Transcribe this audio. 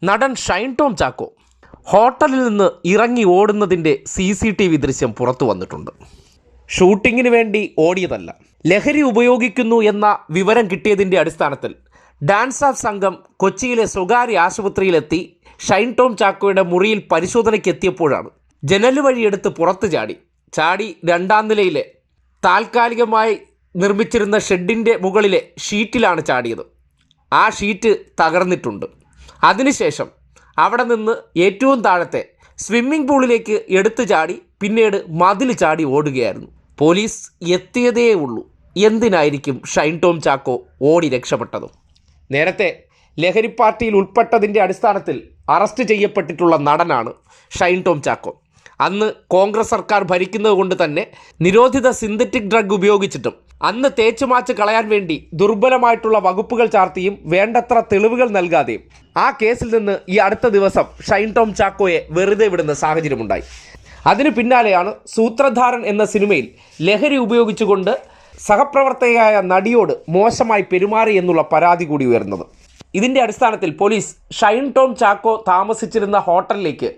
നടൻ ഷൈൻ ടോം ചാക്കോ ഹോട്ടലിൽ നിന്ന് ഇറങ്ങി ഓടുന്നതിൻ്റെ CCTV ദൃശ്യം പുറത്തു വന്നിട്ടുണ്ട്. ഷൂട്ടിങ്ങിന് വേണ്ടി ഓടിയതല്ല, ലഹരി ഉപയോഗിക്കുന്നു എന്ന വിവരം കിട്ടിയതിൻ്റെ അടിസ്ഥാനത്തിൽ ഡാൻസ് ഓഫ് സംഘം കൊച്ചിയിലെ സ്വകാര്യ ആശുപത്രിയിലെത്തി ഷൈൻ ടോം ചാക്കോയുടെ മുറിയിൽ പരിശോധനയ്ക്ക് എത്തിയപ്പോഴാണ് ജനൽ വഴിയെടുത്ത് പുറത്ത് ചാടി രണ്ടാം നിലയിലെ താൽക്കാലികമായി നിർമ്മിച്ചിരുന്ന ഷെഡിൻ്റെ മുകളിലെ ഷീറ്റിലാണ് ചാടിയത്. ആ ഷീറ്റ് തകർന്നിട്ടുണ്ട്. അതിനുശേഷം അവിടെ നിന്ന് ഏറ്റവും താഴത്തെ സ്വിമ്മിംഗ് പൂളിലേക്ക് എടുത്തു ചാടി പിന്നീട് മതിൽ ചാടി ഓടുകയായിരുന്നു. പോലീസ് എത്തിയതേ ഉള്ളൂ. എന്തിനായിരിക്കും ഷൈൻ ടോം ചാക്കോ ഓടി രക്ഷപ്പെട്ടത്? നേരത്തെ ലഹരി പാർട്ടിയിൽ ഉൾപ്പെട്ടതിൻ്റെ അടിസ്ഥാനത്തിൽ അറസ്റ്റ് ചെയ്യപ്പെട്ടിട്ടുള്ള നടനാണ് ഷൈൻ ടോം ചാക്കോ. അന്ന് കോൺഗ്രസ് സർക്കാർ ഭരിക്കുന്നത് കൊണ്ട് തന്നെ നിരോധിത സിന്തറ്റിക് ഡ്രഗ് ഉപയോഗിച്ചിട്ടും അന്ന് തേച്ചുമാച്ച് കളയാൻ വേണ്ടി ദുർബലമായിട്ടുള്ള വകുപ്പുകൾ ചാർത്തിയും വേണ്ടത്ര തെളിവുകൾ നൽകാതെയും ആ കേസിൽ നിന്ന് ഈ അടുത്ത ദിവസം ഷൈൻ ടോം ചാക്കോയെ വെറുതെ വിടുന്ന സാഹചര്യമുണ്ടായി. അതിനു പിന്നാലെയാണ് സൂത്രധാരൻ എന്ന സിനിമയിൽ ലഹരി ഉപയോഗിച്ചുകൊണ്ട് സഹപ്രവർത്തകയായ നടിയോട് മോശമായി പെരുമാറി എന്നുള്ള പരാതി കൂടി ഉയർന്നത്. ഇതിൻ്റെ അടിസ്ഥാനത്തിൽ പോലീസ് ഷൈൻ ടോം ചാക്കോ താമസിച്ചിരുന്ന ഹോട്ടലിലേക്ക്